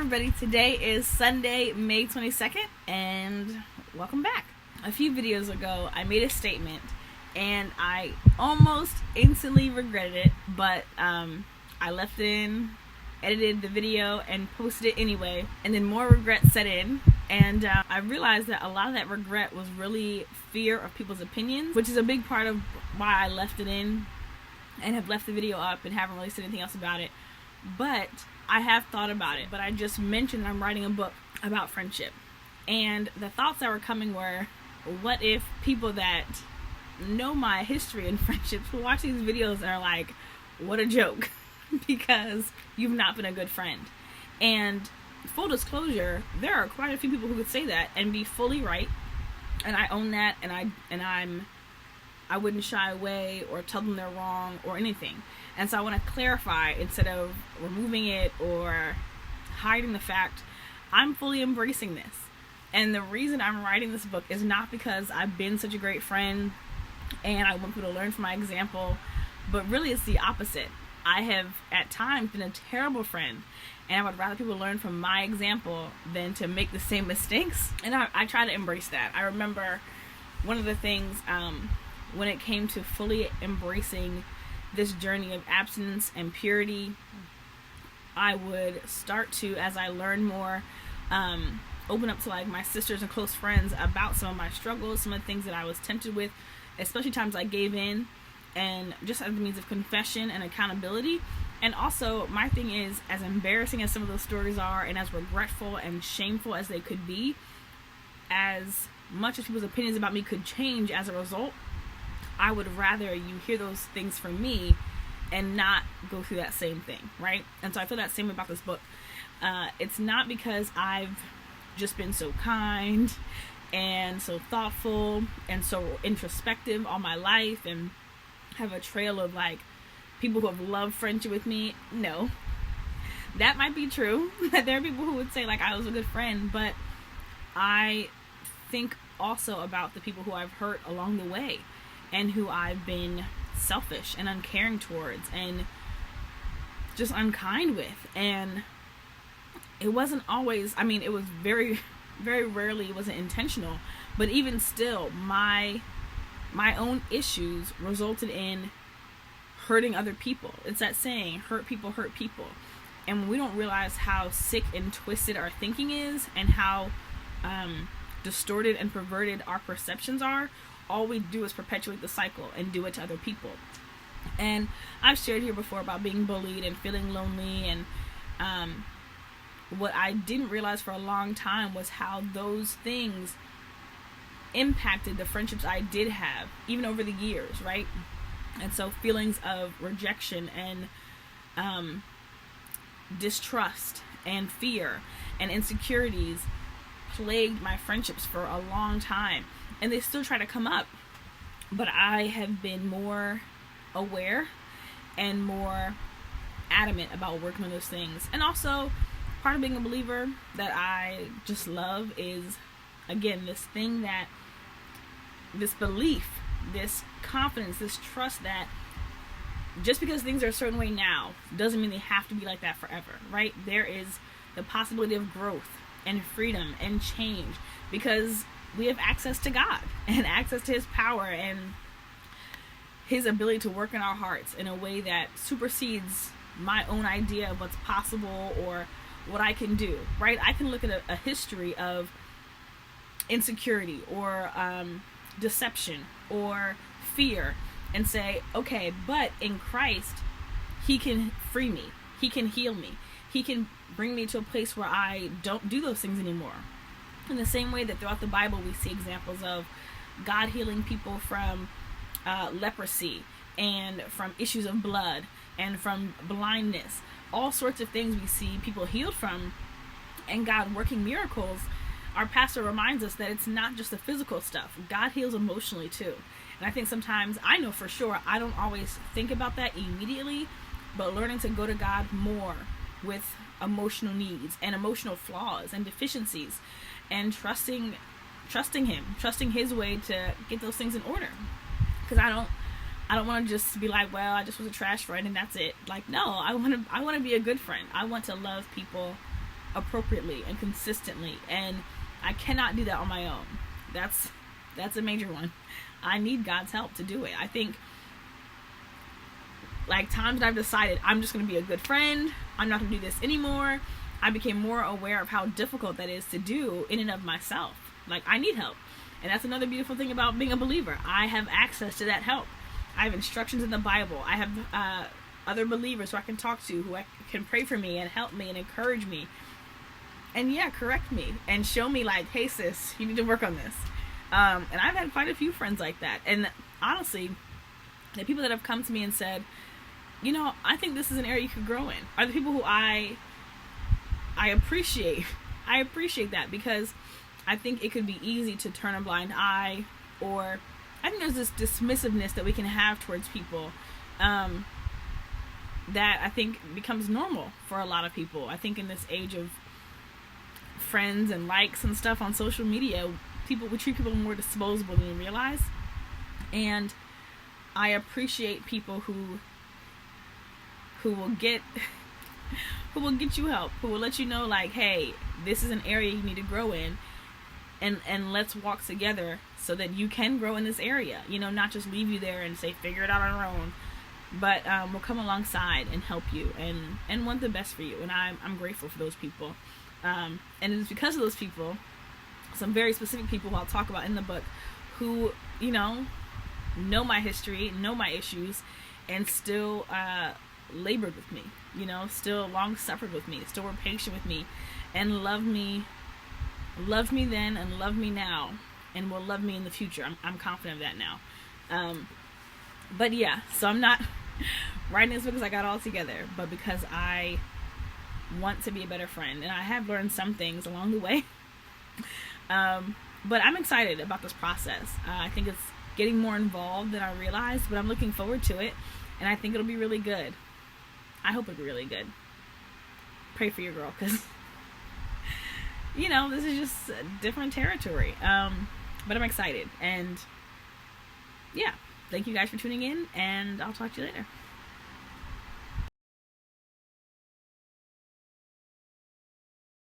everybody, today is Sunday, May 22nd, and welcome back. A few videos ago, I made a statement, and I almost instantly regretted it, but I left it in, edited the video, and posted it anyway, and then more regret set in, and I realized that a lot of that regret was really fear of people's opinions, which is a big part of why I left it in, and have left the video up, and haven't really said anything else about it. But I have thought about it. But I just mentioned I'm writing a book about friendship. And the thoughts that were coming were, what if people that know my history in friendships will watch these videos and are like, what a joke, because you've not been a good friend. And full disclosure, there are quite a few people who could say that and be fully right. And I own that, and I wouldn't shy away or tell them they're wrong or anything. And so I want to clarify, instead of removing it or hiding the fact, I'm fully embracing this. And the reason I'm writing this book is not because I've been such a great friend and I want people to learn from my example, but really it's the opposite. I have at times been a terrible friend, and I would rather people learn from my example than to make the same mistakes. And I try to embrace that. I remember one of the things when it came to fully embracing this journey of abstinence and purity, I would start to, as I learned more, open up to like my sisters and close friends about some of my struggles, some of the things that I was tempted with, especially times I gave in, and just as a means of confession and accountability. And also, my thing is, as embarrassing as some of those stories are, and as regretful and shameful as they could be, as much as people's opinions about me could change as a result, I would rather you hear those things from me and not go through that same thing, right? And so I feel that same about this book. It's not because I've just been so kind and so thoughtful and so introspective all my life and have a trail of like people who have loved friendship with me. No, that might be true. There are people who would say like I was a good friend, but I think also about the people who I've hurt along the way, and who I've been selfish and uncaring towards and just unkind with. And it wasn't always, it was very, very rarely, it wasn't intentional, but even still, my own issues resulted in hurting other people. It's that saying, hurt people hurt people. And when we don't realize how sick and twisted our thinking is, and how distorted and perverted our perceptions are, all we do is perpetuate the cycle and do it to other people. And I've shared here before about being bullied and feeling lonely, and what I didn't realize for a long time was how those things impacted the friendships I did have, even over the years, right? And so feelings of rejection and distrust and fear and insecurities plagued my friendships for a long time. And they still try to come up, but I have been more aware and more adamant about working on those things. And also, part of being a believer that I just love is, again, this belief, this confidence, this trust that just because things are a certain way now doesn't mean they have to be like that forever, right? There is the possibility of growth and freedom and change, because we have access to God and access to His power and His ability to work in our hearts in a way that supersedes my own idea of what's possible or what I can do, right? I can look at a history of insecurity or deception or fear and say, okay, but in Christ, He can free me. He can heal me. He can bring me to a place where I don't do those things anymore. In the same way that throughout the Bible we see examples of God healing people from leprosy and from issues of blood and from blindness, all sorts of things we see people healed from, and God working miracles. Our pastor reminds us that it's not just the physical stuff. God heals emotionally too. And I think sometimes, I know for sure, I don't always think about that immediately, but learning to go to God more with emotional needs and emotional flaws and deficiencies, and trusting Him, trusting His way to get those things in order. Because I don't want to just be like, well, I just was a trash friend and that's it. Like, no, I want to be a good friend. I want to love people appropriately and consistently, and I cannot do that on my own. That's a major one. I need God's help to do it. I think, like, times that I've decided I'm just going to be a good friend, I'm not going to do this anymore, I became more aware of how difficult that is to do in and of myself. Like, I need help. And that's another beautiful thing about being a believer. I have access to that help. I have instructions in the Bible. I have other believers who I can talk to, who can pray for me and help me and encourage me. And yeah, correct me and show me, like, hey sis, you need to work on this. And I've had quite a few friends like that. And honestly, the people that have come to me and said, you know, I think this is an area you could grow in, are the people who I appreciate. I appreciate that, because I think it could be easy to turn a blind eye, or I think there's this dismissiveness that we can have towards people that I think becomes normal for a lot of people. I think in this age of friends and likes and stuff on social media, we treat people more disposable than we realize. And I appreciate people who will get you help, who will let you know, like, hey, this is an area you need to grow in, and let's walk together so that you can grow in this area. You know, not just leave you there and say figure it out on our own, but we'll come alongside and help you and want the best for you. And I'm grateful for those people, and it's because of those people, some very specific people who I'll talk about in the book, who, you know my history, know my issues, and still labored with me, you know, still long suffered with me, still were patient with me, and loved me then and love me now, and will love me in the future. I'm confident of that now. But yeah, so I'm not writing this because I got it all together, but because I want to be a better friend, and I have learned some things along the way. But I'm excited about this process. I think it's getting more involved than I realized, but I'm looking forward to it, and I think it'll be really good. I hope it'll be really good. Pray for your girl, because you know, this is just a different territory. But I'm excited, and yeah, thank you guys for tuning in, and I'll talk to you later.